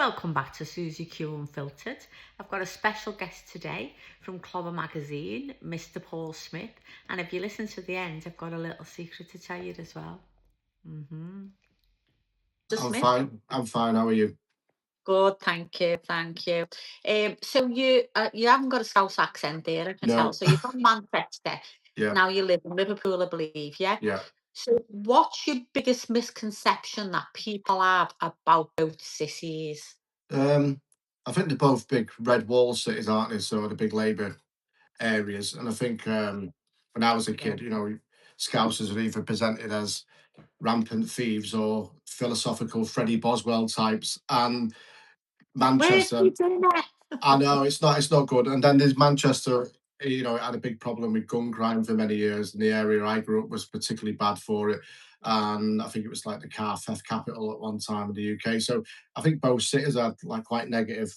Welcome back to Susie Q Unfiltered. I've got a special guest today from Clobber Magazine, Mr. Paul Smith. And if you listen to the end, I've got a little secret to tell you as well. Mr. I'm Smith. fine. I'm fine. How are you? Good, thank you, thank you. So you haven't got a Scouse accent there, I can tell. No. So you're from Manchester. Yeah. Now you live in Liverpool, I believe, yeah? Yeah. So what's your biggest misconception that people have about both cities? Um, I think they're both big red wall cities, aren't they? So the big Labour areas. And I think when I was a Yeah. kid, Scousers were either presented as rampant thieves or philosophical Freddie Boswell types. And Where's Manchester, he doing that? I know it's not good. And then there's Manchester. It had a big problem with gun crime for many years, and the area I grew up was particularly bad for it. And I think it was like the car theft capital at one time in the UK. So I think both cities had like quite negative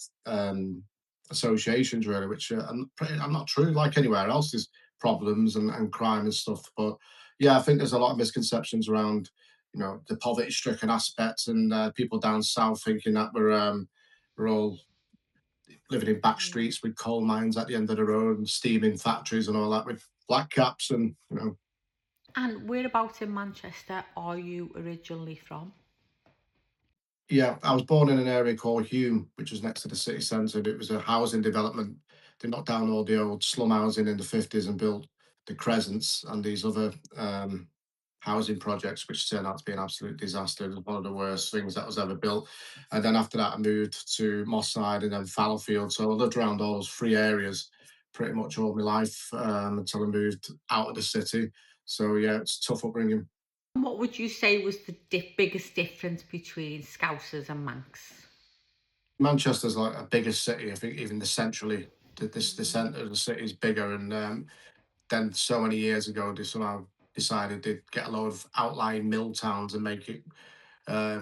associations, really, which I'm not true. Like anywhere else, there's problems and crime and stuff. But yeah, I think there's a lot of misconceptions around, the poverty-stricken aspects and people down south thinking that we're all living in back Mm. streets with coal mines at the end of the road and steaming factories and all that with black caps and And whereabouts in Manchester are you originally from? yeah, I was born in an area called Hume, which was next to the city centre. It was a housing development. They knocked down all the old slum housing in the 50s and built the Crescents and these other housing projects, which turned out to be an absolute disaster. It was one of the worst things that was ever built. And then after that, I moved to Moss Side and then Fallowfield. So I lived around all those three areas pretty much all my life until I moved out of the city. So yeah, it's tough upbringing. And what would you say was the biggest difference between Scousers and Manx? Manchester's like a bigger city. I think even the centrally, the Mm. centre of the city is bigger. And then so many years ago, they somehow decided they'd get a load of outlying mill towns and make it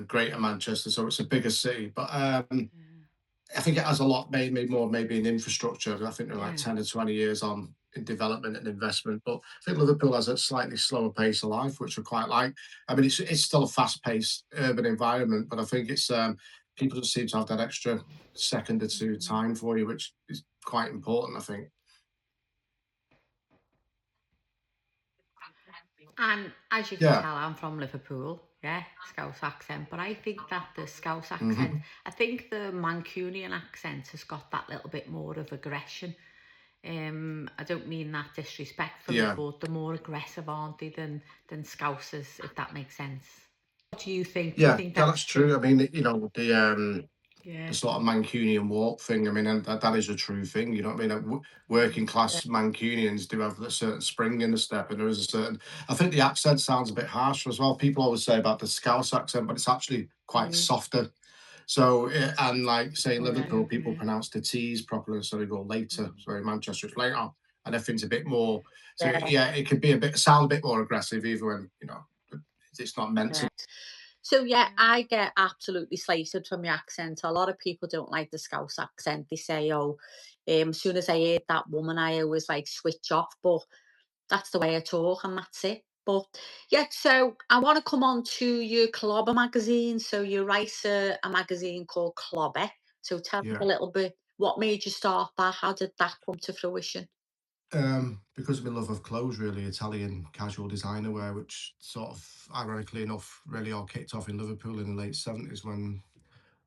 Greater Manchester. So it's a bigger city. But Yeah. I think it has a lot made more maybe in infrastructure. I think they're like Yeah. 10 or 20 years on in development and investment. But I think Liverpool has a slightly slower pace of life, which I quite like. I mean, it's still a fast paced urban environment, but I think it's people just seem to have that extra second or two Mm. time for you, which is quite important, I think. And as you can Yeah. tell, I'm from Liverpool, yeah, Scouse accent. But I think that the Scouse accent, Hmm. I think the Mancunian accent has got that little bit more of aggression. I don't mean that disrespectfully, Yeah. but they're more aggressive, aren't they, than Scousers, if that makes sense. What do you think? Do you Yeah, think yeah, that's that's true. true? I mean, the Yeah. sort of Mancunian walk thing. I mean, and that is a true thing. You know what I mean? Working Yeah. class Mancunians do have a certain spring in the step, and there is a certain. I think the accent sounds a bit harsher as well. People always say about the Scouse accent, but it's actually quite Mm. softer. So, and like say in Yeah. Liverpool, people Yeah. pronounce the T's properly, so they go later. Mm. So in Manchester, it's later, and everything's a bit more. So Yeah. yeah, it could be sound a bit more aggressive, even when it's not meant to. Yeah. So yeah, I get absolutely slated from your accent. A lot of people don't like the Scouse accent. They say, "Oh, as soon as I hear that woman, I always like switch off." But that's the way I talk, and that's it. But yeah, so I want to come on to your Clobber magazine. So you write a magazine called Clobber. So tell me a Yeah. little bit what made you start that? How did that come to fruition? Because of my love of clothes, really, Italian casual designer wear, which sort of, ironically enough, really all kicked off in Liverpool in the late 70s when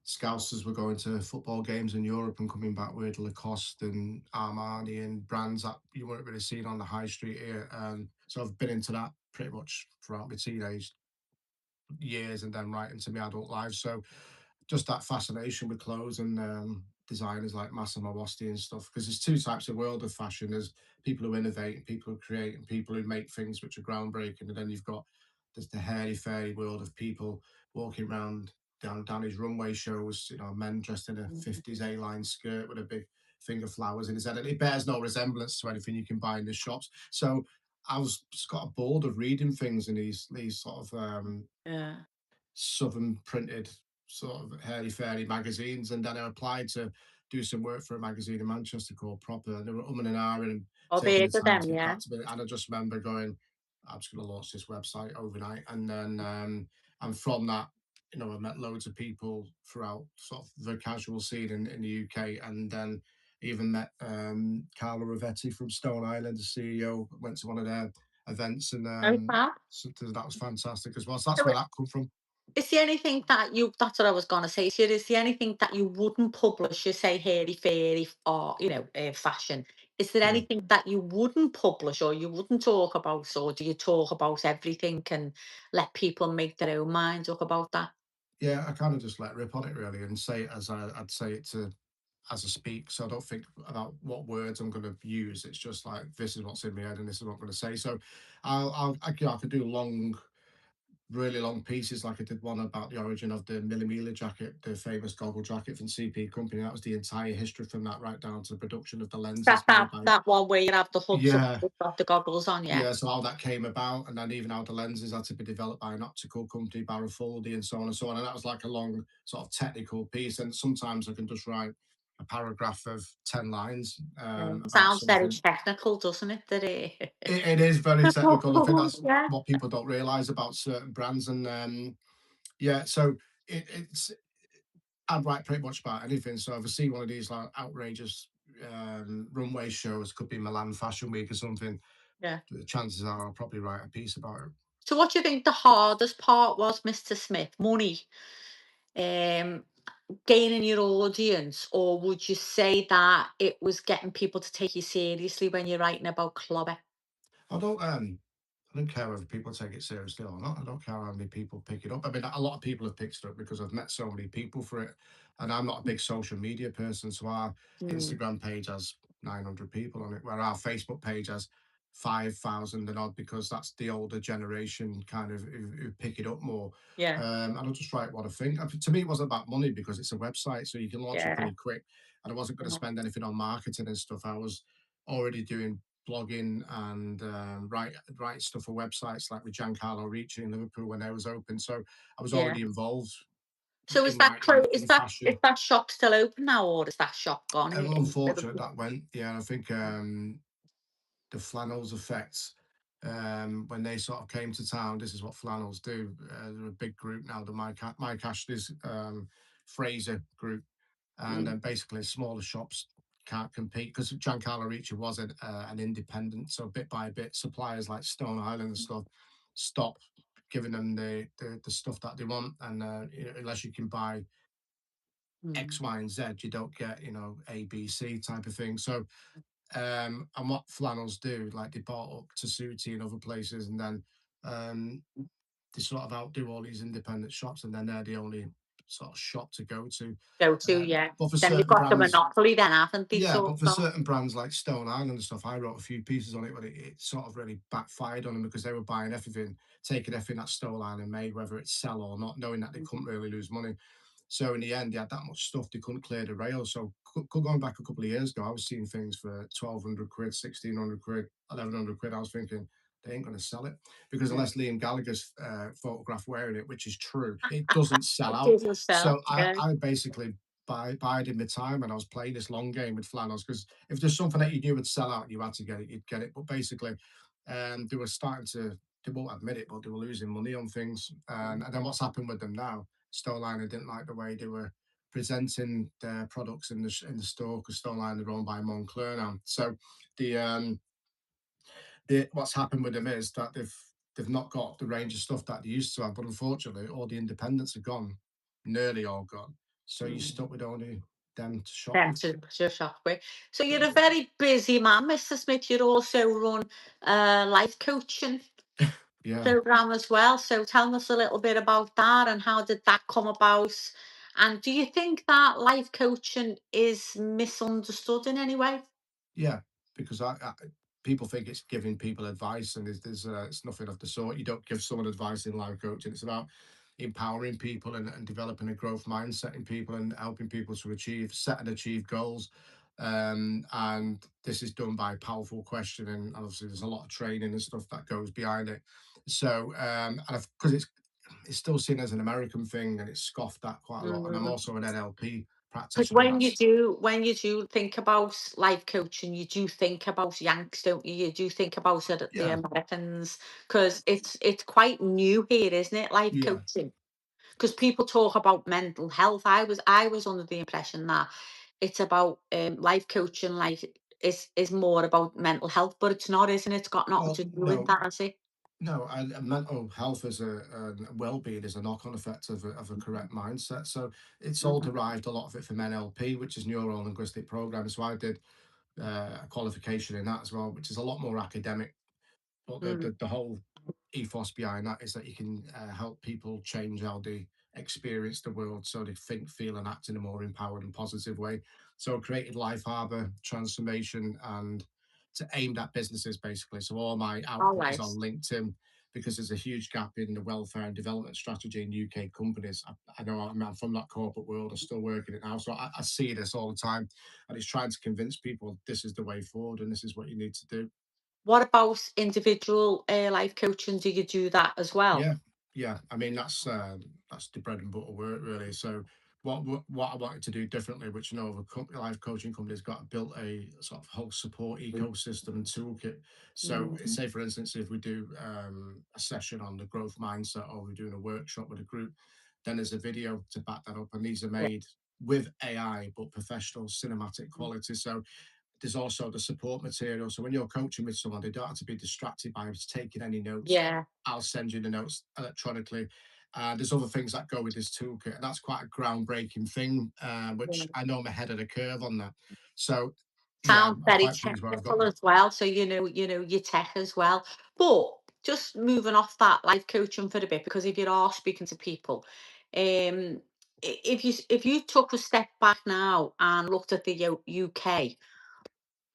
Scousers were going to football games in Europe and coming back with Lacoste and Armani and brands that you weren't really seeing on the high street here. So I've been into that pretty much throughout my teenage years and then right into my adult life. So just that fascination with clothes and designers like Massimo Mosti and stuff. Because there's two types of world of fashion. There's people who innovate and people who create and people who make things which are groundbreaking. And then you've got there's the hairy fairy world of people walking around down his runway shows, men dressed in a Mhm. 50s A-line skirt with a big thing of flowers in his head. And it bears no resemblance to anything you can buy in the shops. So I was just got bored of reading things in these sort of Yeah. southern printed sort of hairy fairy magazines, and then I applied to do some work for a magazine in Manchester called Proper, and they were umming and ahhing and Oh, taking there the to time them, to get yeah. back to me. And I just remember going, I'm just going to launch this website overnight, and then and from that, I met loads of people throughout sort of the casual scene in the UK, and then even met Carlo Ravetti from Stone Island, the CEO. Went to one of their events, and Very fab. so that was fantastic as well. So that's where that come from. Is there anything that you that's what I was gonna say to you, is there anything that you wouldn't publish, you say hairy-fairy or, fashion. Is there Yeah. anything that you wouldn't publish or you wouldn't talk about, or do you talk about everything and let people make their own minds up about that? Yeah, I kind of just let rip on it really and say it as I'd say it to as I speak. So I don't think about what words I'm going to use. It's just like this is what's in my head and this is what I'm going to say. So I could do really long pieces. Like I did one about the origin of the Millimila jacket, the famous goggle jacket from CP Company. That was the entire history from that right down to the production of the That lenses made that by. that one where you have the hoods up, Yeah, you've got the goggles on, yeah. yeah, so how that came about, and then even how the lenses had to be developed by an optical company, Barrafoldi, and so on and so on. And that was like a long sort of technical piece. And sometimes I can just write a paragraph of 10 lines about Sounds very something. technical, doesn't it? It is very technical. I think that's Yeah, what people don't realize about certain brands. And yeah, so it's I'd write pretty much about anything. So if I see one of these like outrageous runway shows, could be Milan Fashion Week or something, yeah. the chances are I'll probably write a piece about it. So what do you think the hardest part was, Mr. Smith? Money, um, gaining your audience, or would you say that it was getting people to take you seriously when you're writing about clubbing? I don't care whether people take it seriously or not. I don't care how many people pick it up. I mean, a lot of people have picked it up because I've met so many people for it. And I'm not a big social media person. So our Mm, Instagram page has 900 people on it, where our Facebook page has 5,000 and odd, because that's the older generation kind of who pick it up more. yeah, And I'll just write what I think. To me, it wasn't about money because it's a website, so you can launch it yeah, pretty quick. And I wasn't going to mhm, spend anything on marketing and stuff. I was already doing blogging and write stuff for websites like with Giancarlo Ricci in Liverpool when they was open. So I was yeah. already involved So in writing is in is fashion. that shop still open now, or is that shop gone in Unfortunate Liverpool? that went. Yeah, I think the flannels effect. When they sort of came to town, this is what flannels do. They're a big group now, the Mike Ashley's Fraser group, and Mm, then basically smaller shops can't compete because Giancarlo Ricci was an independent. So bit by bit, suppliers like Stone Island and stuff stop giving them the stuff that they want, and unless you can buy X, mm, Y, and Z, you don't get A, B, C type of thing. So and what flannels do, like they bought up to Suti and other places, and then um, they sort of outdo all these independent shops, and then they're the only sort of shop to go to. go to, yeah. But for Then you've certain got the brands, monopoly then, haven't they, yeah, sort but for of? certain brands like Stone Island and stuff, I wrote a few pieces on it, but it sort of really backfired on them because they were buying everything, taking everything that Stone Island made, whether it's sell or not, knowing that they couldn't really lose money. So in the end, they had that much stuff they couldn't clear the rails. So going back a couple of years ago, I was seeing things for 1,200 quid, 1,600 quid, 1,100 quid. I was thinking they ain't going to sell it because Yeah. unless Liam Gallagher's photograph wearing it, which is true, it doesn't sell It out. doesn't sell, So I, yeah. I basically bided my time and I was playing this long game with flannels because if there's something that you knew would sell out, you had to get it, you'd get it. But basically, they were starting to, they won't admit it, but they were losing money on things. And then what's happened with them now? Stoliner didn't like the way they were presenting their products in the store because Stoliner are owned by Moncler now. So the what's happened with them is that they've not got the range of stuff that they used to have. But unfortunately, all the independents are gone, nearly all gone. So you're Mm. stuck with only them to shop Them with. to shop with. So you're a Yeah. very busy man, Mr. Smith. You also run a life coaching Yeah. program as well. So tell us a little bit about that and how did that come about? And do you think that life coaching is misunderstood in any way? Yeah, because people think it's giving people advice, and it's nothing of the sort. You don't give someone advice in life coaching. It's about empowering people and developing a growth mindset in people and helping people to set and achieve goals. And this is done by powerful questioning. And obviously, there's a lot of training and stuff that goes behind it. So, and because it's still seen as an American thing, and it's scoffed at quite a lot. And I'm also an NLP Because practitioner. That's when you do think about life coaching, you do think about Yanks, don't you? You do think about it, the yeah, Americans, because it's quite new here, isn't it? Life yeah. coaching. Because people talk about mental health. I was under the impression that it's about life coaching, like is more about mental health, but it's not, isn't it? It's got nothing Well, to do with no, that, has it? no, and mental health as a well-being is a knock-on effect of a correct mindset. So it's all Mhm. derived, a lot of it from NLP, which is neuro linguistic programming. So I did a qualification in that as well, which is a lot more academic. But Mm. the whole ethos behind that is that you can help people change how they experience the world, so they think, feel, and act in a more empowered and positive way. So I created Life Harbor Transformation and to aimed at businesses basically. So all my All output is right. on LinkedIn because there's a huge gap in the welfare and development strategy in UK companies. I know I'm from that corporate world. I'm still working it now, so I see this all the time, and it's trying to convince people this is the way forward and this is what you need to do. What about individual life coaching? Do you do that as well? Yeah, yeah. I mean, that's the bread and butter work, really. So, what I wanted to do differently, which you know, other life coaching companies got built a sort of whole support ecosystem and toolkit. So, Mhm. say for instance, if we do a session on the growth mindset, or we're doing a workshop with a group, then there's a video to back that up, and these are Yeah. made with AI but professional cinematic quality. So there's also the support material. So when you're coaching with someone, they don't have to be distracted by taking any notes. Yeah. I'll send you the notes electronically. There's other things that go with this toolkit, and that's quite a groundbreaking thing, which Yeah. I know I'm ahead of the curve on that. So, yeah, Sounds I'm very quite pleased where I've got technical that. as well. So you know your tech as well. But just moving off that life coaching for a bit, because if you are speaking to people, if you took a step back now and looked at the UK,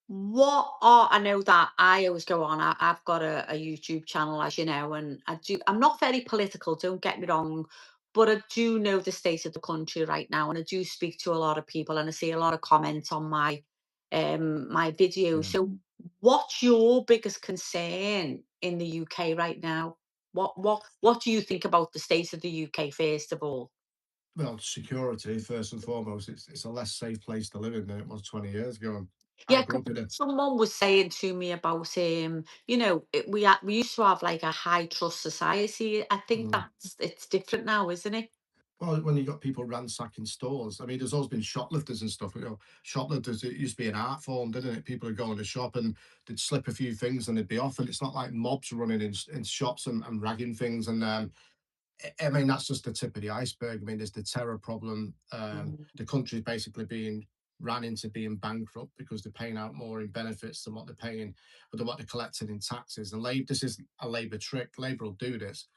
what are I know that I always go on. I've got a YouTube channel, as you know, and I'm not very political, don't get me wrong, but I do know the state of the country right now, and I do speak to a lot of people, and I see a lot of comments on my videos. Yeah. So what's your biggest concern in the UK right now? What do you think about the state of the UK first of all? Well, security first and foremost. It's a less safe place to live in than it was 20 years ago. And I Yeah, grew 'cause up in a someone was saying to me about, we used to have like a high trust society. I think mm, it's different now, isn't it? well, when you got people ransacking stores, I mean, there's always been shoplifters and stuff. Shoplifters, it used to be an art form, didn't it? People would go in the shop and they'd slip a few things and they'd be off. And it's not like mobs running in shops and ragging things. And I mean, that's just the tip of the iceberg. I mean, there's the terror problem. Mm. The country's basically being ran into being bankrupt because they're paying out more in benefits than what they're paying, but than what they're collecting in taxes. And this is a Labour trick. Labour will do this,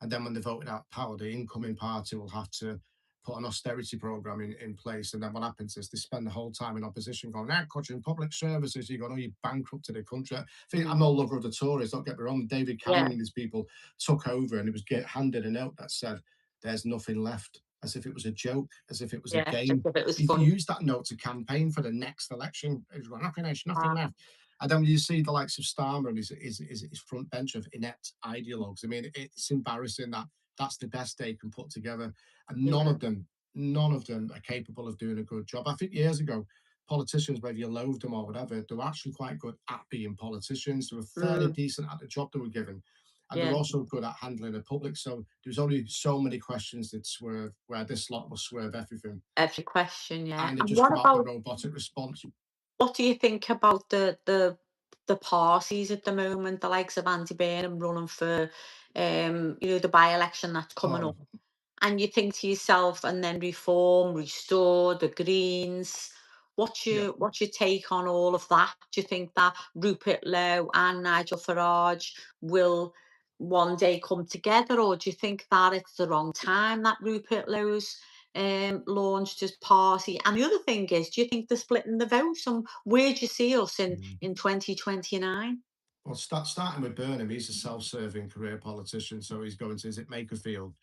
and then when they're voted out of power, the incoming party will have to put an austerity program in place. And then what happens is they spend the whole time in opposition going, cutting public services. You're going, oh, you bankrupted the country. I'm Mm. no lover of the Tories, don't get me wrong. David Yeah, Cameron and his people took over and it was handed a note that said, there's nothing left, as if it was a joke, as if it was a yeah. Just game. if it was He fun. used that note to campaign for the next election. He was going, nothing, there's nothing Ah, left. And then when you see the likes of Starmer and his front bench of inept ideologues, I mean, it's embarrassing that that's the best they can put together. And yeah. none of them are capable of doing a good job. I think years ago, politicians, whether you loathed them or whatever, they were actually quite good at being politicians. They were fairly Mm, decent at the job they were given. And they're yeah. also good at handling the public. So there's only so many questions that swerve, where this lot will swerve everything. Every question, yeah. And they And just what come out with about robotic response. what do you think about the parties at the moment, the likes of Andy Burnham running for the by-election that's coming Oh, up? And you think to yourself, and then Reform, Restore, the Greens. yeah. What's your take on all of that? Do you think that Rupert Lowe and Nigel Farage will one day come together, or do you think that it's the wrong time that Rupert Lowe's launched his party? And the other thing is, do you think they're splitting the vote? And where do you see us in 2029? Well, starting with Burnham, he's a self-serving career politician, so he's going to, is it Makerfield,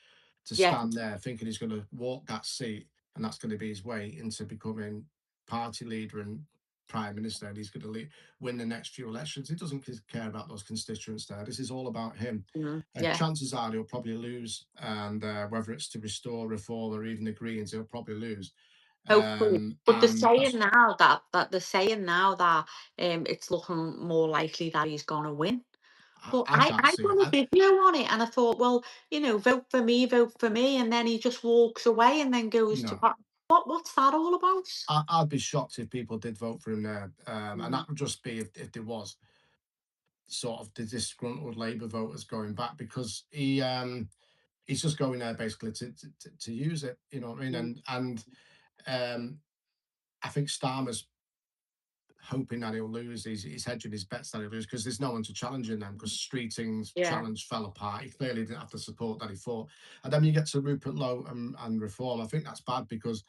to Yeah. stand there thinking he's going to walk that seat, and that's going to be his way into becoming party leader and prime minister, and he's going to win the next few elections. He doesn't care about those constituents there. This is all about him. Mm, yeah. Chances are he'll probably lose, and whether it's to restore, reform, or even the Greens, he'll probably lose. Hopefully. But they're And saying that's now that it's looking more likely that he's gonna win. But I I can't I see it. done a video on it and I thought, well, vote for me, and then he just walks away and then goes to No, what's that all about? I'd be shocked if people did vote for him there, and Mm, that would just be if there was sort of the disgruntled Labour voters going back because he's just going there basically to use it. You know what I mean? mm, And um, I think Starmer's hoping that he'll lose. He's hedging his bets that he'll lose because there's no one to challenge him then because Streeting's yeah, challenge fell apart. He clearly didn't have the support that he thought. And then you get to Rupert Lowe and Reform. I think that's bad because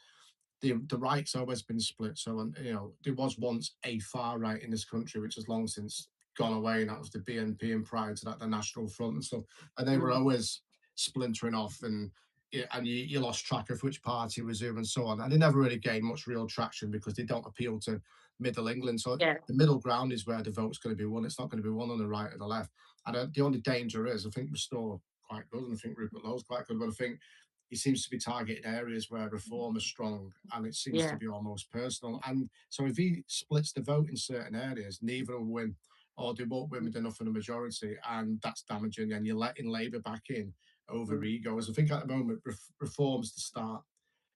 the right's always been split. So, you know, there was once a far right in this country, which has long since gone away, and that was the BNP, and prior to that, the National Front and stuff. And they were mm, always splintering off, and yeah, and you lost track of which party was who and so on. And they never really gained much real traction because they don't appeal to Middle England. So yeah, the middle ground is where the vote's going to be won. It's not going to be won on the right or the left. And the only danger is, I think Restore quite good, and I think Rupert Lowe's quite good, but I think he seems to be targeting areas where reform is strong and it seems to yeah, be almost personal. And so if he splits the vote in certain areas, neither will win or they won't win with enough of a majority. And that's damaging. And you're letting Labour back in over mm. egos. I think at the moment, reform's the start.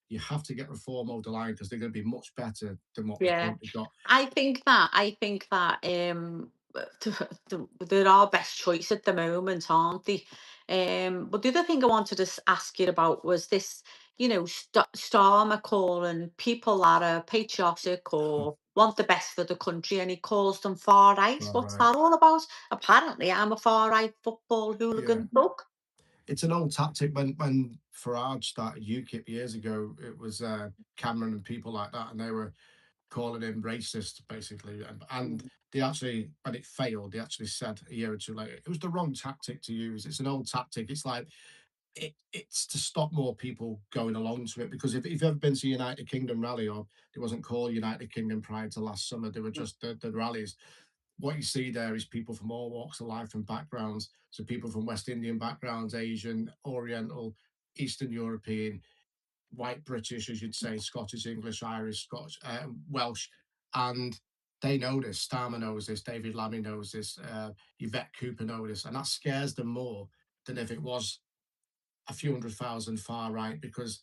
You have to get reform over the line because they're going to be much better than what we've Yeah, currently got. I think that they're our best choice at the moment, aren't they? But the other thing I wanted to ask you about was this, Starmer calling people that are patriotic or want the best for the country, and he calls them far right. All What's right. that all about? Apparently, I'm a far right football Yeah. hooligan book. It's an old tactic when Farage started UKIP years ago. It was Cameron and people like that, and they were calling him racist, basically. And Mm, they actually, when it failed, they actually said a year or two later, it was the wrong tactic to use. It's an old tactic. It's like, it's to stop more people going along to it. Because if you've ever been to United Kingdom rally, or it wasn't called United Kingdom prior to last summer, they were mm, just the rallies. What you see there is people from all walks of life and backgrounds. So people from West Indian backgrounds, Asian, Oriental, Eastern European, white British, as you'd say, Scottish, English, Irish, Scotch, Welsh, and they know this. Starmer knows this. David Lammy knows this. Yvette Cooper knows this, and that scares them more than if it was a few hundred thousand far right, because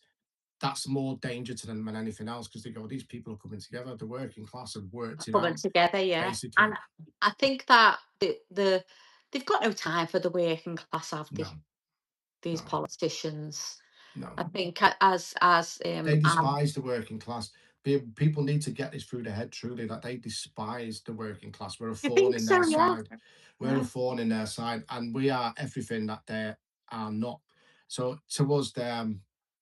that's more danger to them than anything else. Because they go, these people are coming together. The working class have worked it coming out, together, yeah. basically. And I think that they've got no time for the working class, have they? No, These no, politicians. no. I think as They and despise the working class. People need to get this through their head truly that they despise the working class. We're a you thorn think in so, their yeah? side. We're a Yeah. thorn in their side, and we are everything that they are not. So to us, they're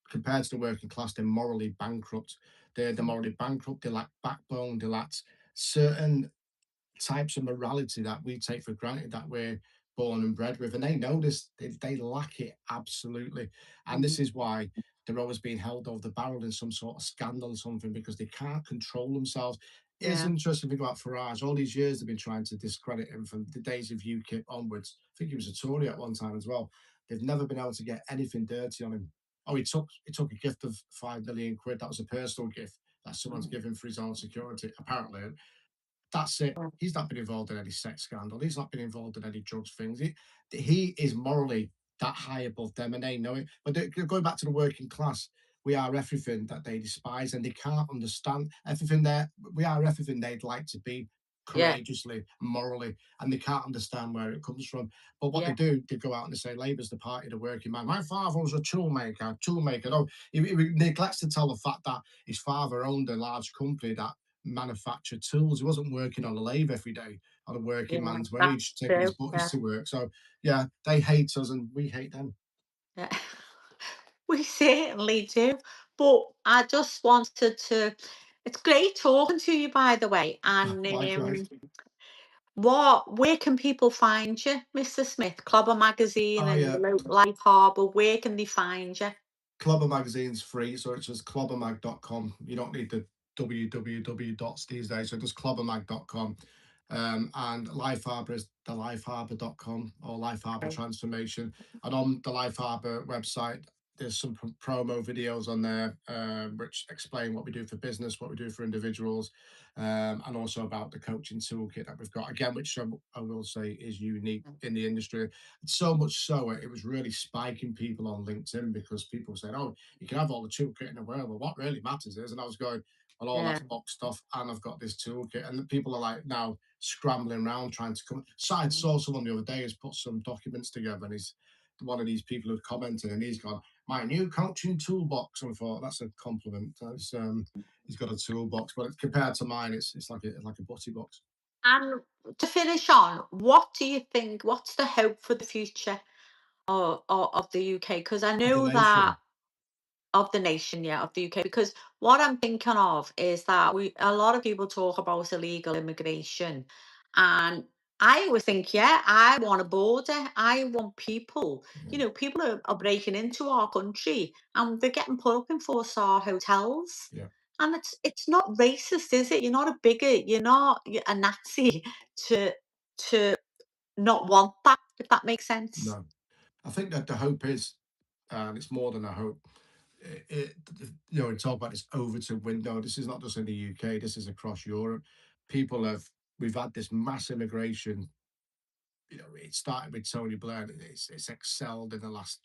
compared to the working class, they're morally bankrupt. They're morally bankrupt. They lack backbone. They lack certain types of morality that we take for granted that we're born and bred with. And they know this, they lack it absolutely. And Mm, this is why they're always being held over the barrel in some sort of scandal or something because they can't control themselves. It's yeah. interesting to think about Farage. All these years they've been trying to discredit him from the days of UKIP onwards. I think he was a Tory at one time as well. They've never been able to get anything dirty on him. Oh, he took a gift of 5 million quid. That was a personal gift that someone's Mm, given for his own security, apparently. That's it. yeah. He's not been involved in any sex scandal. He's not been involved in any drugs things. He is morally that high above them, and they know it. But going back to the working class, we are everything that they despise, and they can't understand everything. There, we are everything they'd like to be Yeah. courageously, morally, and they can't understand where it comes from. But what they Yeah. do, they go out and they say, Labour's the party of the working man. My father was a toolmaker, toolmaker. No, he neglects to tell the fact that his father owned a large company that manufacture tools. He wasn't working on a lathe every day on a working Yeah. man's wage, That's taking his true. buddies Yeah. to work. So yeah, they hate us and we hate them. Yeah. We certainly do. But I just wanted to it's great talking to you, by the way. And Likewise. where can people find you, Mr. Smith? Clobber Magazine Oh and yeah, Life Harbour, where can they find you? Clobber Magazine's free, so it's just clobbermag.com. You don't need the www dots these days, so just clobbermag.com. And Life Harbour is thelifeharbour.com or Life Harbour Okay. Transformation. And on the Life Harbour website, there's some promo videos on there, which explain what we do for business, what we do for individuals, and also about the coaching toolkit that we've got. Again, which I will say is unique in the industry. So much so, it was really spiking people on LinkedIn because people said, "Oh, you can have all the toolkit in the world, but what really matters is," and I was going, "Well, all Yeah. that's boxed off, and I've got this toolkit," and the people are like now scrambling around trying to come. So I saw someone the other day has put some documents together, and he's one of these people who've commented, and he's gone, "My new coaching toolbox," and I thought that's a compliment. That's he's got a toolbox, but compared to mine, it's like a butty box. And to finish on, what do you think? What's the hope for the future of the UK? Because I Of the know that nation. of the nation, yeah, of the UK. Because what I'm thinking of is that a lot of people talk about illegal immigration, and I always think, yeah, I want a border. I want people. Yeah, People are breaking into our country and they're getting put up in 4-star hotels. yeah, And it's not racist, is it? You're not a bigot. You're not a Nazi to to not want that. If that makes sense. no. I think that the hope is, and it's more than a hope. We talk about this Overton window. This is not just in the UK. This is across Europe. People have we've had this mass immigration. It started with Tony Blair. It's excelled in the last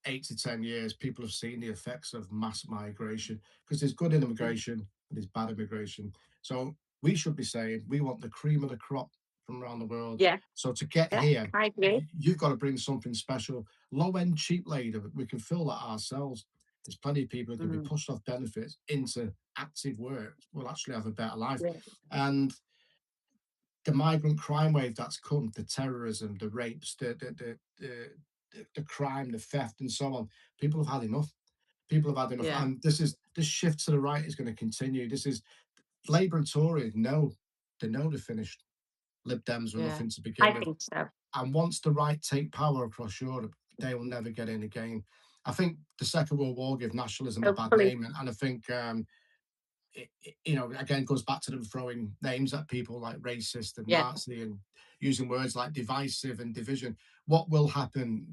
8 to 10 years. People have seen the effects of mass migration because there's good Mm. immigration and there's bad immigration. So we should be saying we want the cream of the crop from around the world. Yeah, So to get yeah, here, I agree. you've got to bring something special, low end, cheap labor. We can fill that ourselves. There's plenty of people who can be Mm. pushed off benefits into active work. Will actually have a better life. Yeah, And the migrant crime wave that's come, the terrorism, the rapes, the crime, the theft, and so on. People have had enough. People have had enough, yeah, and this shift to the right is going to continue. This is Labour and Tory know they know they're finished. Lib Dems were yeah. nothing to begin I with, think so. and once the right take power across Europe, they will never get in again. I think the Second World War gave nationalism a bad Hopefully, name, and I think again, goes back to them throwing names at people like racist and yeah, Nazi and using words like divisive and division. What will happen,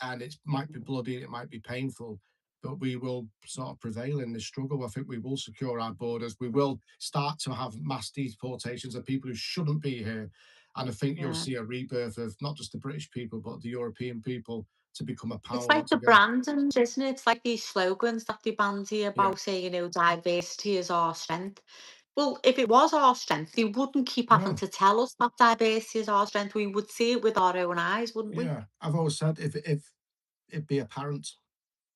and it might be bloody, it might be painful, but we will sort of prevail in this struggle. I think we will secure our borders. We will start to have mass deportations of people who shouldn't be here. And I think you'll yeah. see a rebirth of not just the British people, but the European people to become a It's power like once the again. branding, isn't it? It's like these slogans that they bandy Yeah. about, say, diversity is our strength. Well, if it was our strength, they wouldn't keep having No. to tell us that diversity is our strength. We would see it with our own eyes, wouldn't we? Yeah. I've always said if it'd be apparent.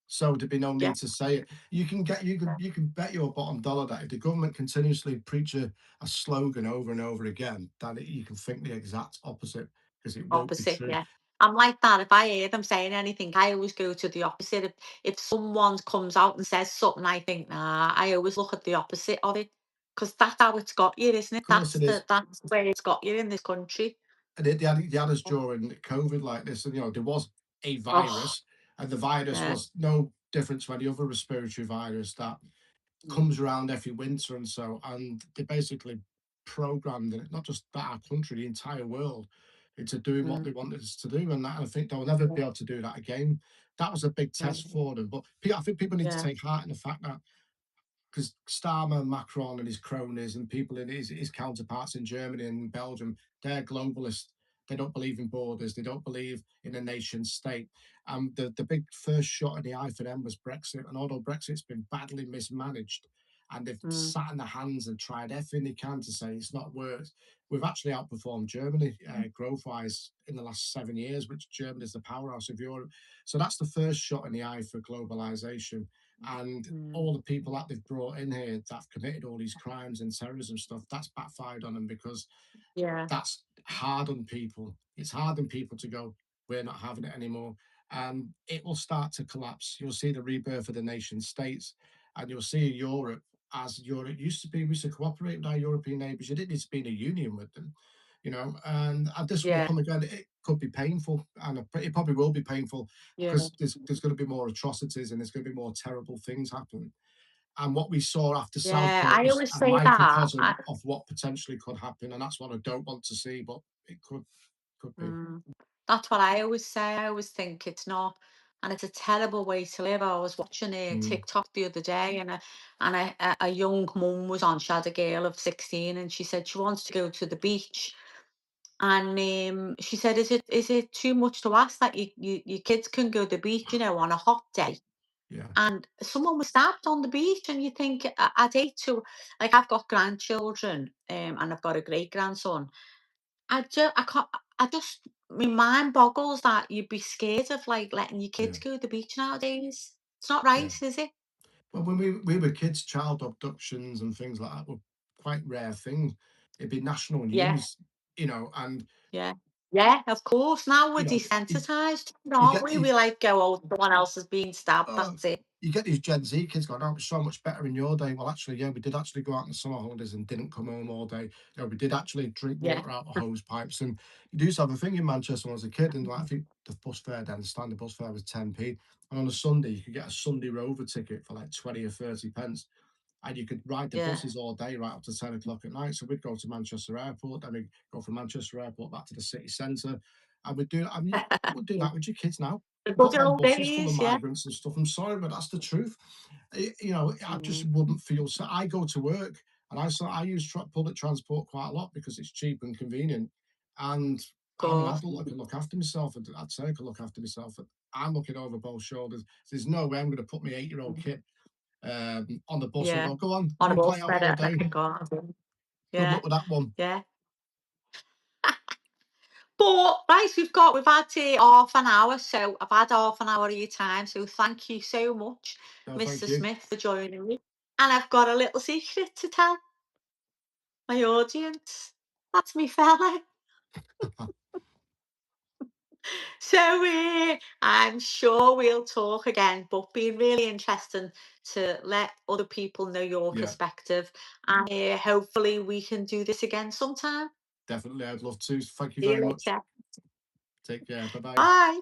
So there'd be no Yeah, need to say it. You can bet your bottom dollar that if the government continuously preach a slogan over and over again, you can think the exact opposite because it won't be opposite. true. Yeah. I'm like that. If I hear them saying anything, I always go to the opposite. If someone comes out and says something, I think, nah, I always look at the opposite of it. Because that's how it's got you, isn't it? Of course it is. That's the way it's got you in this country. And they had us during COVID like this, and there was a Oh, virus, and the virus yeah. was no different to any other respiratory virus that Mm, comes around every winter and so, and they basically programmed it, not just that our country, the entire world, into doing what mm, they wanted us to do. And I think they'll never yeah, be able to do that again. That was a big yeah, test for them. But I think people need to yeah, take heart in the fact that because Starmer, Macron, and his cronies and people in his counterparts in Germany and Belgium, they're globalists. They don't believe in borders. They don't believe in a nation state. The big first shot in the eye for them was Brexit. And although Brexit's been badly mismanaged, and they've mm, sat in their hands and tried everything they can to say it's not worked, we've actually outperformed Germany growth-wise in the last 7 years, which Germany is the powerhouse of Europe. So that's the first shot in the eye for globalization. And mm, all the people that they've brought in here that have committed all these crimes and terrorism stuff, that's backfired on them because yeah, that's hard on people. It's hard on people to go, we're not having it anymore. And it will start to collapse. You'll see the rebirth of the nation states, and you'll see Europe as Europe used to be. We used to cooperate with our European neighbours. You didn't need to be in a union with them, and this will yeah, come again. It could be painful, and it probably will be painful yeah, because there's going to be more atrocities and there's going to be more terrible things happen. And what we saw after yeah. Southport I was always a say that. microcosm of what potentially could happen, and that's what I don't want to see, but it could be. Mm, that's what I always say. I always think it's not. and it's a terrible way to live. I was watching a Mm, TikTok the other day, and a young mum was on. She had a girl of 16, and she said she wants to go to the beach. And she said, "Is it too much to ask that your kids can go to the beach, on a hot day?" yeah, And someone was stabbed on the beach, and you think, I'd hate to, like, I've got grandchildren, and I've got a great grandson. I can't, I just, my mind boggles that you'd be scared of, like, letting your yeah, kids go to the beach nowadays. It's not yeah. right, is it? Well, when we were kids, child abductions and things like that were quite rare things. It'd be national Yeah, news, and yeah, yeah. Of course. Now we're you, desensitized, you aren't get we? these We like go, oh, someone else has been stabbed. uh, That's it. you get these Gen Z kids going, "Oh, it's so much better in your day." Well, actually, yeah, we did actually go out on the summer holidays and didn't come home all day. We did actually drink Yeah, water out of hose pipes, and you do have a thing in Manchester when I was a kid, and like, I think the bus fare then, the standard bus fare was 10p, and on a Sunday you could get a Sunday Rover ticket for like 20 or 30 pence, and you could ride the yeah. buses all day right up to 10 o'clock at night. So we'd go to Manchester Airport, then we'd go from Manchester Airport back to the city centre, and we'd do. I mean, you would do that with your kids now. The Not good on old buses full of days, yeah. migrants and stuff. I'm sorry, but that's the truth. I just Mm, wouldn't feel so. I go to work and I use public transport quite a lot because it's cheap and convenient. And I'm an cool. adult. I can look after myself. I'd say I can look after myself. I'm looking over both shoulders. There's no way I'm going to put my 8-year-old kid on the bus and Yeah. go, "Go on, On go a and play bus out all better. I day. can go on. Good Yeah, luck with that one." yeah. But right, we've had half an hour, so I've had half an hour of your time. So thank you so much, No, thank Mr. you. Smith, for joining me. And I've got a little secret to tell my audience. That's me fella. So I'm sure we'll talk again, but been really interesting to let other people know your Yeah, perspective. And hopefully we can do this again sometime. definitely. I'd love to. Thank you See you very much. later. Take care. Bye bye. Bye.